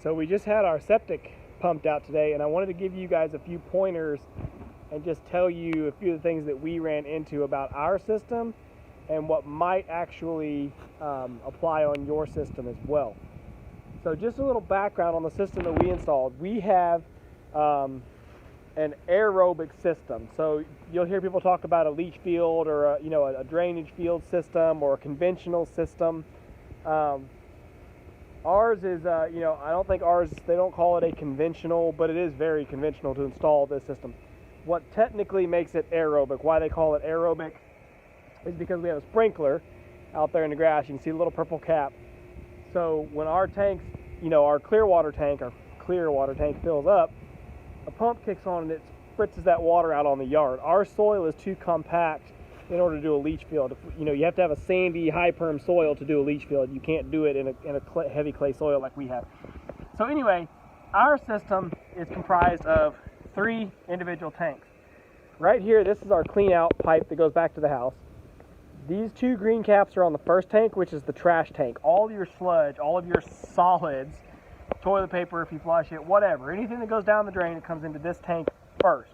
So we just had our septic pumped out today, and I wanted to give you guys a few pointers and just tell you a few of the things that we ran into about our system and what might actually apply on your system as well. So just a little background on the system that we installed. We have an aerobic system. So you'll hear people talk about a leach field or a drainage field system or a conventional system. Ours is, I don't think ours, they don't call it a conventional, but it is very conventional to install this system. What technically makes it aerobic, why they call it aerobic, is because we have a sprinkler out there in the grass. You can see a little purple cap. So when our tanks, our clear water tank fills up, a pump kicks on and it spritzes that water out on the yard. Our soil is too compact in order to do a leach field. You have to have a sandy, high perm soil to do a leach field. You can't do it in a heavy clay soil like we have. So anyway, our system is comprised of 3 individual tanks. Right here, this is our clean out pipe that goes back to the house. These 2 green caps are on the first tank, which is the trash tank. All of your sludge, all of your solids, toilet paper if you flush it, whatever, anything that goes down the drain, it comes into this tank first.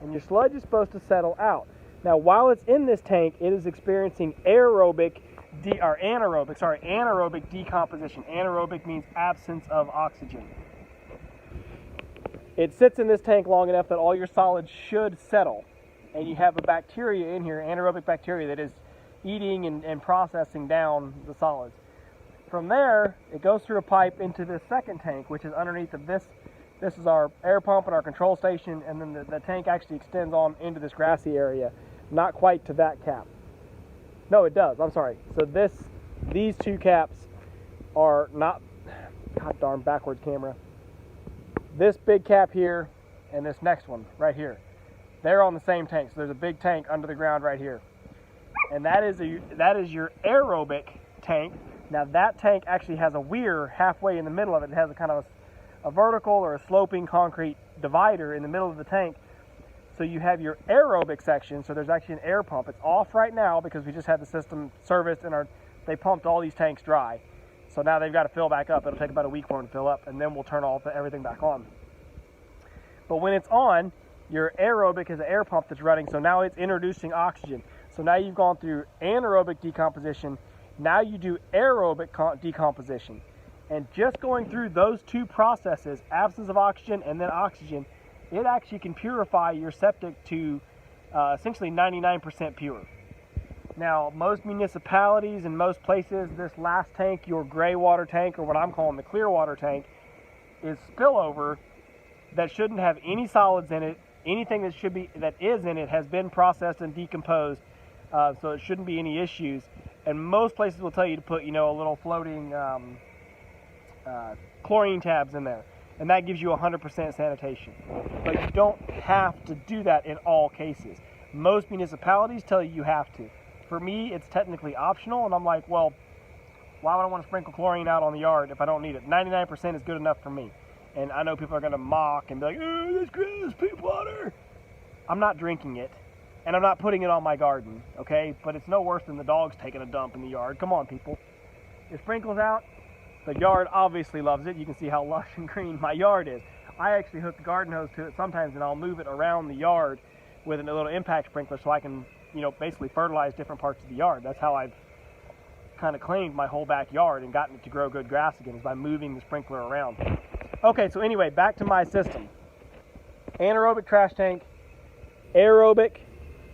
And your sludge is supposed to settle out. Now, while it's in this tank, it is experiencing anaerobic decomposition. Anaerobic means absence of oxygen. It sits in this tank long enough that all your solids should settle. And you have a bacteria in here, anaerobic bacteria, that is eating and processing down the solids. From there, it goes through a pipe into this second tank, which is underneath of this. This is our air pump and our control station, and then the tank actually extends on into this grassy area. Not quite to that cap. No, it does. I'm sorry. So these 2 caps are not, god darn, backwards camera. This big cap here and this next one right here, they're on the same tank. So there's a big tank under the ground right here, and that is your aerobic tank. Now that tank actually has a weir halfway in the middle of it. It has a kind of a vertical or a sloping concrete divider in the middle of the tank. So you have your aerobic section, so there's actually an air pump. It's off right now because we just had the system serviced and they pumped all these tanks dry. So now they've got to fill back up. It'll take about a week for them to fill up, and then we'll turn everything back on. But when it's on, your aerobic is an air pump that's running, so now it's introducing oxygen. So now you've gone through anaerobic decomposition. Now you do aerobic decomposition. And just going through those 2 processes, absence of oxygen and then oxygen, it actually can purify your septic to essentially 99% pure. Now, most municipalities and most places, this last tank, your gray water tank, or what I'm calling the clear water tank, is spillover that shouldn't have any solids in it. Anything that is in it has been processed and decomposed, so it shouldn't be any issues. And most places will tell you to put, a little floating chlorine tabs in there. And that gives you 100% sanitation. But you don't have to do that in all cases. Most municipalities tell you have to. For me, it's technically optional, and I'm like, well, why would I want to sprinkle chlorine out on the yard if I don't need it? 99% is good enough for me. And I know people are going to mock and be like, oh, there's gross poop water. I'm not drinking it, and I'm not putting it on my garden, okay? But it's no worse than the dogs taking a dump in the yard. Come on, people. It sprinkles out. The yard obviously loves it. You can see how lush and green my yard is. I actually hook the garden hose to it sometimes, and I'll move it around the yard with a little impact sprinkler so I can, basically fertilize different parts of the yard. That's how I've kind of cleaned my whole backyard and gotten it to grow good grass again, is by moving the sprinkler around. Okay, so anyway, back to my system. Anaerobic trash tank, aerobic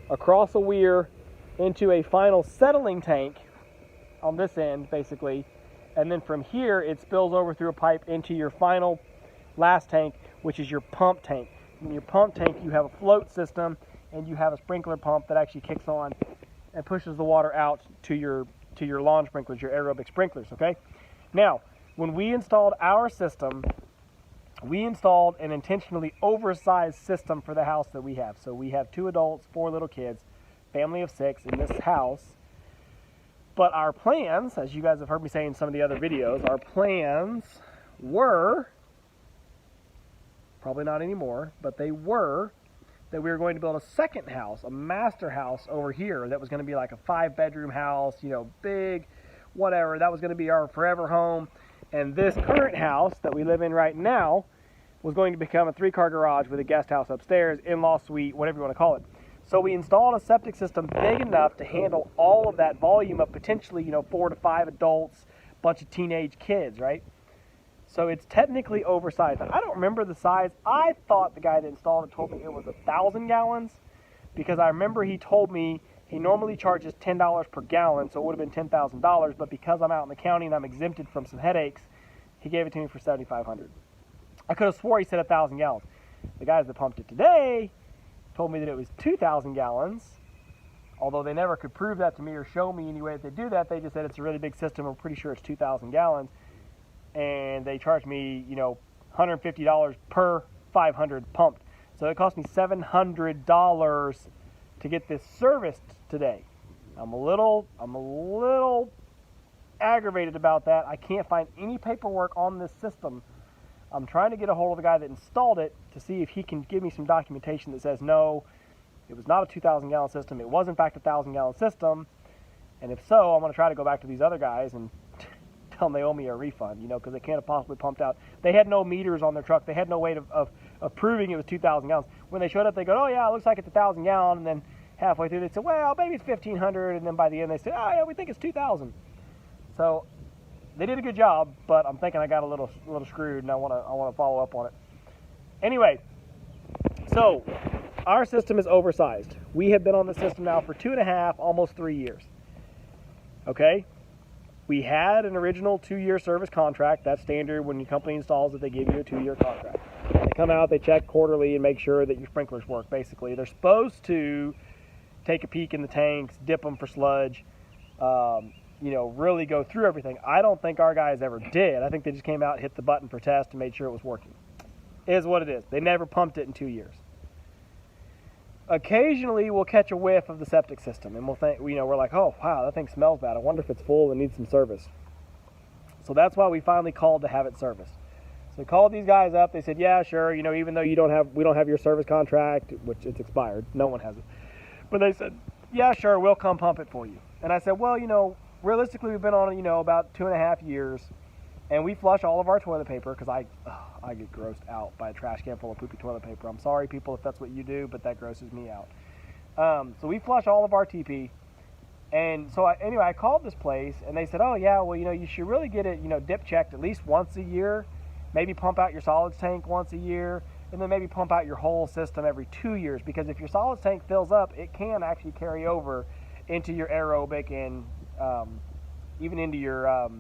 across a weir into a final settling tank on this end, basically. And then from here, it spills over through a pipe into your final last tank, which is your pump tank. In your pump tank, you have a float system, and you have a sprinkler pump that actually kicks on and pushes the water out to your lawn sprinklers, your aerobic sprinklers, okay? Now, when we installed our system, we installed an intentionally oversized system for the house that we have. So we have 2 adults, 4 little kids, family of 6 in this house. But our plans, as you guys have heard me say in some of the other videos, our plans were, probably not anymore, but they were, that we were going to build a second house, a master house over here that was going to be like a 5-bedroom house, big, whatever. That was going to be our forever home. And this current house that we live in right now was going to become a 3-car garage with a guest house upstairs, in-law suite, whatever you want to call it. So we installed a septic system big enough to handle all of that volume of potentially, 4 to 5 adults, a bunch of teenage kids, right? So it's technically oversized. I don't remember the size. I thought the guy that installed it told me it was 1,000 gallons, because I remember he told me he normally charges $10 per gallon, so it would have been $10,000, but because I'm out in the county and I'm exempted from some headaches, he gave it to me for $7,500. I could have swore he said 1,000 gallons. The guys that pumped it today told me that it was 2,000 gallons, although they never could prove that to me or show me any way that they do that. They just said it's a really big system. I'm pretty sure it's 2,000 gallons, and they charged me, $150 per 500 pumped. So it cost me $700 to get this serviced today. I'm a little aggravated about that. I can't find any paperwork on this system. I'm trying to get a hold of the guy that installed it to see if he can give me some documentation that says no, it was not a 2,000 gallon system. It was in fact a 1,000 gallon system. And if so, I'm going to try to go back to these other guys and tell them they owe me a refund, because they can't have possibly pumped out. They had no meters on their truck. They had no way of proving it was 2,000 gallons. When they showed up, they go, oh yeah, it looks like it's 1,000 gallon. And then halfway through, they said, well, maybe it's 1,500. And then by the end, they said, oh yeah, we think it's 2,000. So they did a good job, but I'm thinking I got a little screwed, and I want to follow up on it. Anyway, so our system is oversized. We have been on the system now for 2.5, almost 3 years. Okay? We had an original 2-year service contract. That's standard. When your company installs it, they give you a 2-year contract. They come out, they check quarterly and make sure that your sprinklers work, basically. They're supposed to take a peek in the tanks, dip them for sludge, really go through everything. I don't think our guys ever did. I think they just came out, hit the button for test, and made sure it was working. It is what it is. They never pumped it in 2 years. Occasionally, we'll catch a whiff of the septic system, and we'll think, we're like, oh, wow, that thing smells bad. I wonder if it's full and needs some service. So that's why we finally called to have it serviced. So we called these guys up. They said, yeah, sure, even though we don't have your service contract, which it's expired. No one has it. But they said, yeah, sure, we'll come pump it for you. And I said, well, realistically, we've been on it, about 2.5 years, and we flush all of our toilet paper, because I get grossed out by a trash can full of poopy toilet paper. I'm sorry, people, if that's what you do, but that grosses me out. So we flush all of our TP, and so I called this place, and they said, oh yeah, well, you should really get it, dip checked at least once a year, maybe pump out your solids tank once a year, and then maybe pump out your whole system every 2 years, because if your solids tank fills up, it can actually carry over into your aerobic and even into your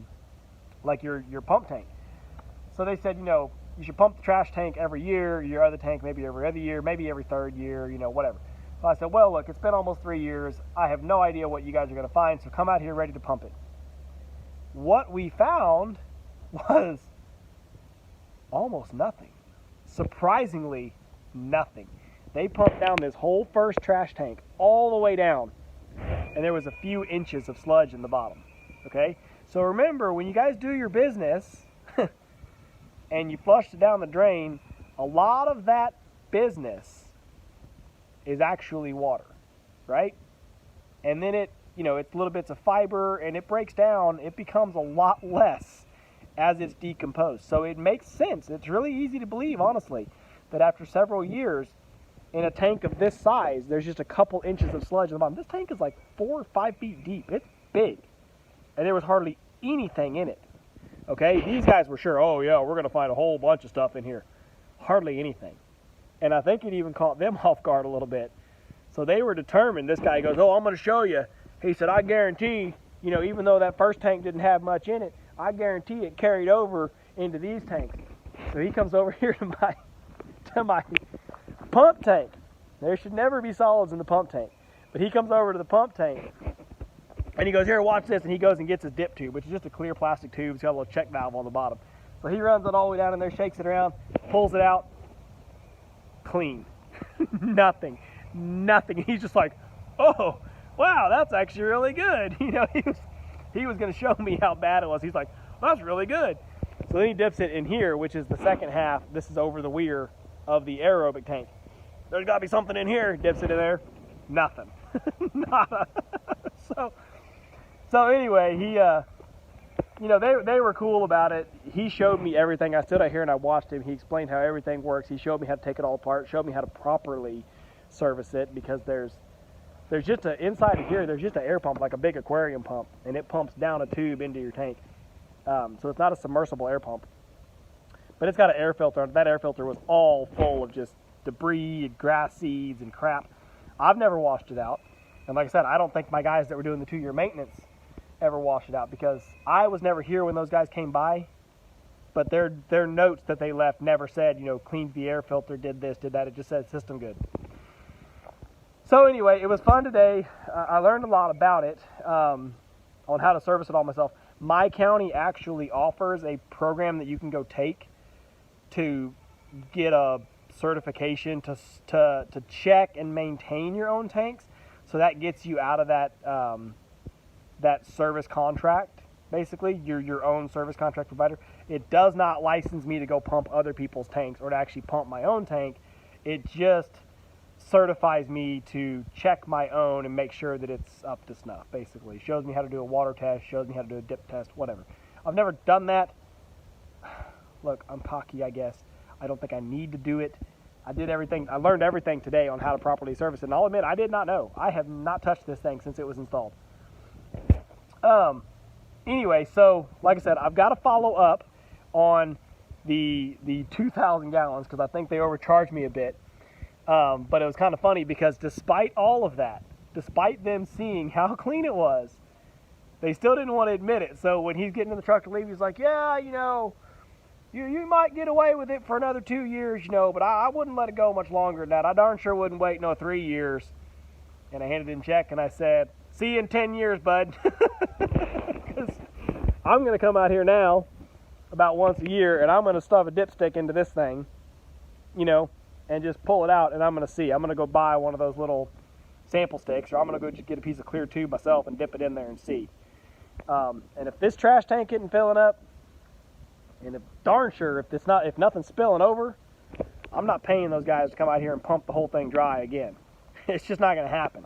your pump tank. So they said, you should pump the trash tank every year, your other tank maybe every other year, maybe every 3rd year, whatever. So I said, well, look, it's been almost 3 years. I have no idea what you guys are going to find, so come out here ready to pump it. What we found was almost nothing. Surprisingly, nothing. They pumped down this whole first trash tank all the way down, and there was a few inches of sludge in the bottom. Okay? So remember, when you guys do your business and you flush it down the drain, a lot of that business is actually water, right? And then it's little bits of fiber, and it breaks down. It becomes a lot less as it's decomposed. So it makes sense. It's really easy to believe, honestly, that after several years, in a tank of this size, there's just a couple inches of sludge in the bottom. This tank is like 4 or 5 feet deep. It's big. And there was hardly anything in it. Okay? These guys were sure, oh yeah, we're going to find a whole bunch of stuff in here. Hardly anything. And I think it even caught them off guard a little bit. So they were determined. This guy goes, oh, I'm going to show you. He said, I guarantee, even though that first tank didn't have much in it, I guarantee it carried over into these tanks. So he comes over here to my pump tank. There should never be solids in the pump tank. But he comes over to the pump tank, and he goes, here, watch this. And he goes and gets his dip tube, which is just a clear plastic tube. It's got a little check valve on the bottom. So he runs it all the way down in there, shakes it around, pulls it out. Clean. Nothing. He's just like, oh, wow, that's actually really good. He was going to show me how bad it was. He's like, that's really good. So then he dips it in here, which is the second half. This is over the weir of the aerobic tank. There's got to be something in here. Dips it in there. Nothing. Nada. So anyway, you know, they were cool about it. He showed me everything. I stood out here and I watched him. He explained how everything works. He showed me how to take it all apart, showed me how to properly service it, because there's just inside of here, there's just an air pump, like a big aquarium pump, and it pumps down a tube into your tank. So it's not a submersible air pump, but it's got an air filter. That air filter was all full of just debris and grass seeds and crap. I've never washed it out. And like I said, I don't think my guys that were doing the 2-year maintenance ever washed it out, because I was never here when those guys came by, but their notes that they left never said, you know, cleaned the air filter, did this, did that. It just said system good. So anyway, it was fun today. I learned a lot about it, on how to service it all myself. My county actually offers a program that you can go take to get a certification to check and maintain your own tanks. So that gets you out of that that service contract. Basically, you're your own service contract provider. It does not license me to go pump other people's tanks or to actually pump my own tank. It just certifies me to check my own and make sure that it's up to snuff. Basically, shows me how to do a water test, shows me how to do a dip test, whatever. I've never done that. Look, I'm cocky, I guess. I don't think I need to do it. I did everything. I learned everything today on how to properly service it. And I'll admit, I did not know. I have not touched this thing since it was installed. Anyway, so like I said, I've got to follow up on the 2,000 gallons, because I think they overcharged me a bit. But it was kind of funny, because despite all of that, despite them seeing how clean it was, they still didn't want to admit it. So when he's getting in the truck to leave, he's like, yeah, you know, you might get away with it for another 2 years, you know, but I wouldn't let it go much longer than that. I darn sure wouldn't wait no 3 years. And I handed him a check and I said, see you in 10 years, bud. Because I'm going to come out here now about once a year, and I'm going to stuff a dipstick into this thing, you know, and just pull it out, and I'm going to see. I'm going to go buy one of those little sample sticks, or I'm going to go just get a piece of clear tube myself and dip it in there and see. And if this trash tank isn't filling up, and if darn sure if nothing's spilling over, I'm not paying those guys to come out here and pump the whole thing dry again. It's just not going to happen.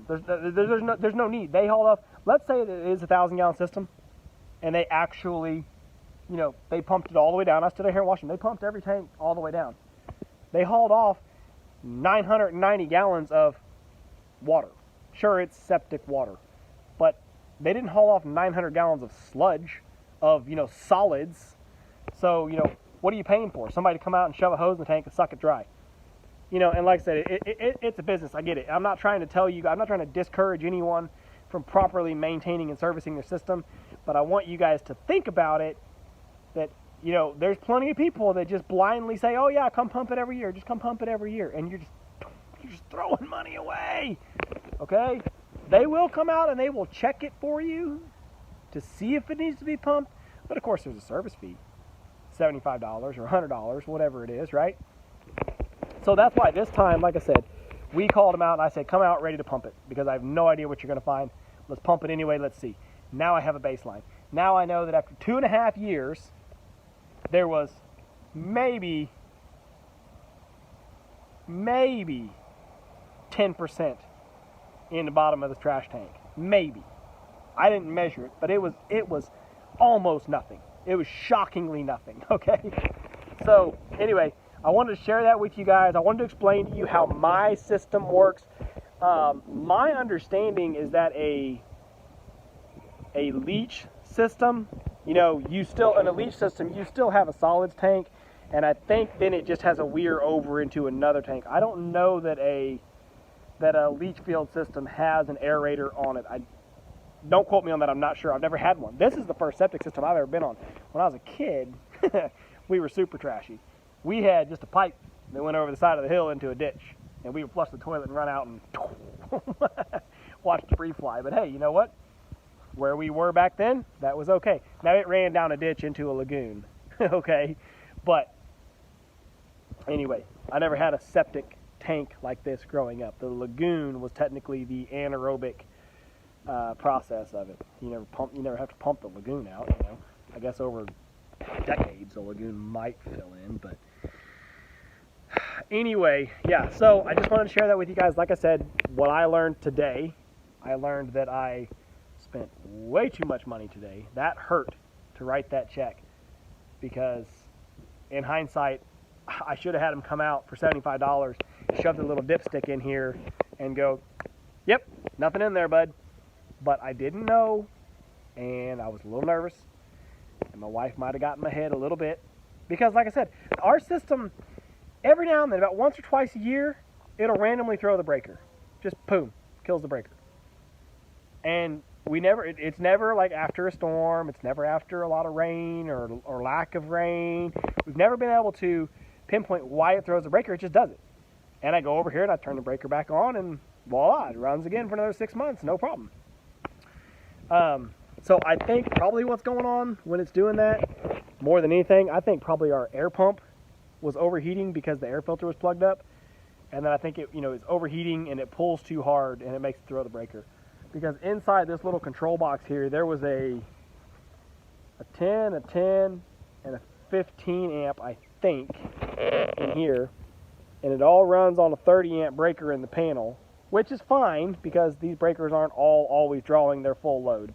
There's no need. They hauled off. Let's say that it is a 1,000-gallon system, and they actually, you know, they pumped it all the way down. I stood out here and watched them. They pumped every tank all the way down. They hauled off 990 gallons of water. Sure, it's septic water, but they didn't haul off 900 gallons of sludge, of, you know, solids. So, you know, what are you paying for? Somebody to come out and shove a hose in the tank and suck it dry. You know, and like I said, it's a business. I get it. I'm not trying to tell you, I'm not trying to discourage anyone from properly maintaining and servicing their system, but I want you guys to think about it, that, you know, there's plenty of people that just blindly say, oh yeah, come pump it every year, just come pump it every year, and you're just throwing money away, okay? They will come out and they will check it for you to see if it needs to be pumped, but of course there's a service fee, $75 or $100, whatever it is, right? So that's why this time, like I said, we called them out and I said, come out ready to pump it, because I have no idea what you're going to find. Let's pump it anyway, let's see. Now I have a baseline. Now I know that after 2.5 years, there was maybe 10% in the bottom of the trash tank. Maybe. I didn't measure it, but it was almost nothing. It was shockingly nothing, okay? So anyway, I wanted to share that with you guys. I wanted to explain to you how my system works. My understanding is that a leach system, you know, in a leach system, you still have a solids tank, and I think then it just has a weir over into another tank. I don't know that a leach field system has an aerator on it. Don't quote me on that, I'm not sure. I've never had one. This is the first septic system I've ever been on. When I was a kid, we were super trashy. We had just a pipe that went over the side of the hill into a ditch, and we would flush the toilet and run out and watch the free fly. But hey, you know what? Where we were back then, that was okay. Now it ran down a ditch into a lagoon, okay? But anyway, I never had a septic tank like this growing up. The lagoon was technically the anaerobic process of it. You never have to pump the lagoon out, you know. I guess over decades the lagoon might fill in, but anyway, yeah, so I just wanted to share that with you guys. Like I said, what I learned today, I learned that I spent way too much money today. That hurt to write that check, because in hindsight, I should have had him come out for $75, shoved a little dipstick in here, and go, yep, nothing in there, bud. But I didn't know, and I was a little nervous, and my wife might have gotten my head a little bit, because like I said, our system, every now and then, about once or twice a year, it'll randomly throw the breaker. Just boom, kills the breaker. And we never, it's never like after a storm, it's never after a lot of rain or lack of rain. We've never been able to pinpoint why it throws the breaker, it just does it. And I go over here and I turn the breaker back on, and voila, it runs again for another 6 months, no problem. So I think probably what's going on when it's doing that, more than anything, I think probably our air pump was overheating because the air filter was plugged up. And then I think it, it's overheating and it pulls too hard and it makes it throw the breaker. Because inside this little control box here, there was a 10, and a 15 amp, I think, in here. And it all runs on a 30 amp breaker in the panel, which is fine because these breakers aren't always drawing their full load.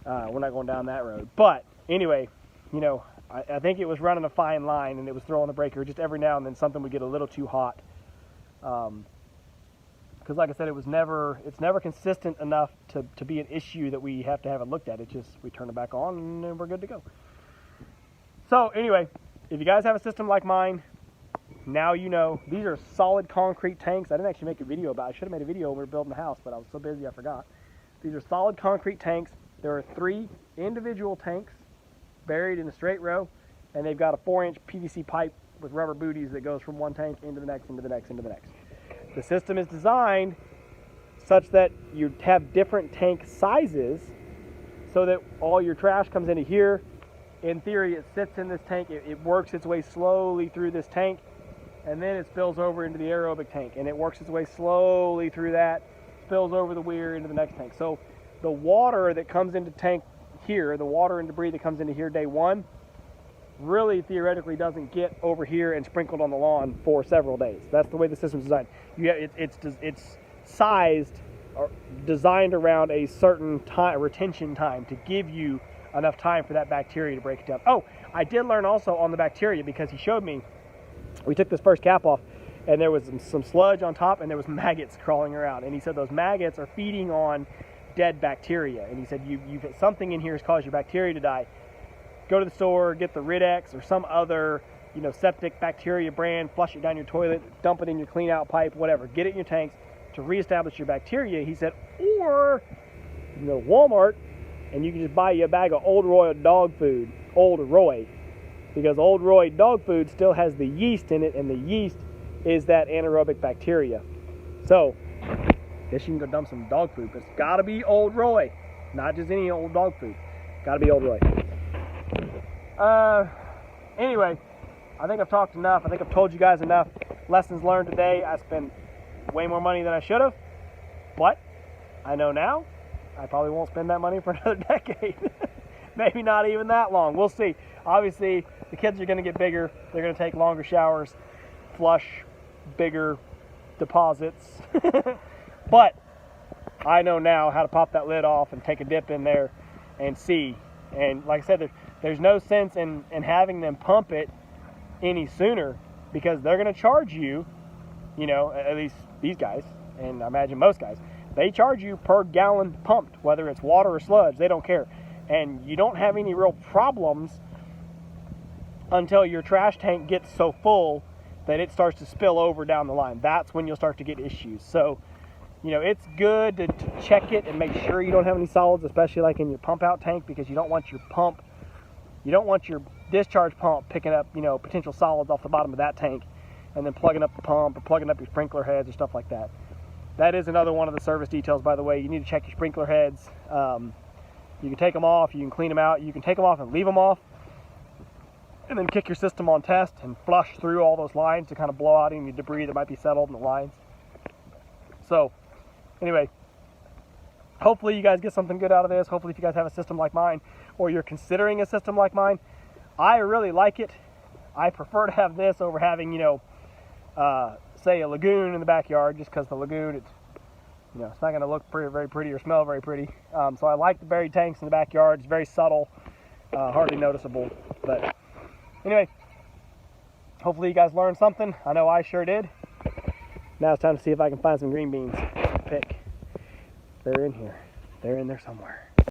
We're not going down that road. But anyway, I think it was running a fine line and it was throwing the breaker. Just every now and then something would get a little too hot. Because like I said, it's never consistent enough to be an issue that we have to have it looked at. It's just we turn it back on and we're good to go. So anyway, if you guys have a system like mine, now you know. These are solid concrete tanks. I didn't actually make a video about it. I should have made a video when we were building the house, but I was so busy I forgot. These are solid concrete tanks. There are 3 individual tanks buried in a straight row, and they've got a 4-inch PVC pipe with rubber booties that goes from one tank into the next, into the next, into the next. The system is designed such that you have different tank sizes so that all your trash comes into here. In theory, it sits in this tank, it works its way slowly through this tank, and then it spills over into the aerobic tank, and it works its way slowly through that, spills over the weir into the next tank. So the water that comes into tank here, the water and debris that comes into here day 1, really theoretically doesn't get over here and sprinkled on the lawn for several days. That's the way the system's designed. It's sized or designed around a certain time, retention time, to give you enough time for that bacteria to break it down. Oh, I did learn also on the bacteria, because he showed me, we took this first cap off and there was some sludge on top and there was maggots crawling around, and he said those maggots are feeding on dead bacteria, and he said you've something in here has caused your bacteria to die. Go to the store, get the Rid-X or some other Septic bacteria brand, flush it down your toilet, dump it in your clean out pipe, whatever, get it in your tanks to reestablish your bacteria. He said, or you can go to Walmart and you can just buy you a bag of Old Roy dog food, Old Roy, because Old Roy dog food still has the yeast in it, and the yeast is that anaerobic bacteria. So I guess you can go dump some dog food, but it's got to be Old Roy, not just any old dog food. Got to be Old Roy. Anyway, I think I've talked enough. I think I've told you guys enough. Lessons learned today. I spent way more money than I should have, but I know now I probably won't spend that money for another decade. Maybe not even that long. We'll see. Obviously, the kids are going to get bigger. They're going to take longer showers, flush bigger deposits. But I know now how to pop that lid off and take a dip in there and see. And like I said, there's no sense in having them pump it any sooner, because they're going to charge you, at least these guys, and I imagine most guys, they charge you per gallon pumped, whether it's water or sludge, they don't care. And you don't have any real problems until your trash tank gets so full that it starts to spill over down the line. That's when you'll start to get issues. So, it's good to check it and make sure you don't have any solids, especially like in your pump out tank, because you don't want your discharge pump picking up, potential solids off the bottom of that tank and then plugging up the pump or plugging up your sprinkler heads or stuff like that. That is another one of the service details, by the way. You need to check your sprinkler heads. You can take them off, you can clean them out, you can take them off and leave them off, and then kick your system on test and flush through all those lines to kind of blow out any debris that might be settled in the lines. So, anyway, hopefully you guys get something good out of this. Hopefully if you guys have a system like mine, or you're considering a system like mine, I really like it. I prefer to have this over having, say a lagoon in the backyard, just because the lagoon, You know, it's not going to look very pretty or smell very pretty. So I like the buried tanks in the backyard. It's very subtle, hardly noticeable. But anyway, hopefully you guys learned something. I know I sure did. Now it's time to see if I can find some green beans to pick. They're in here. They're in there somewhere.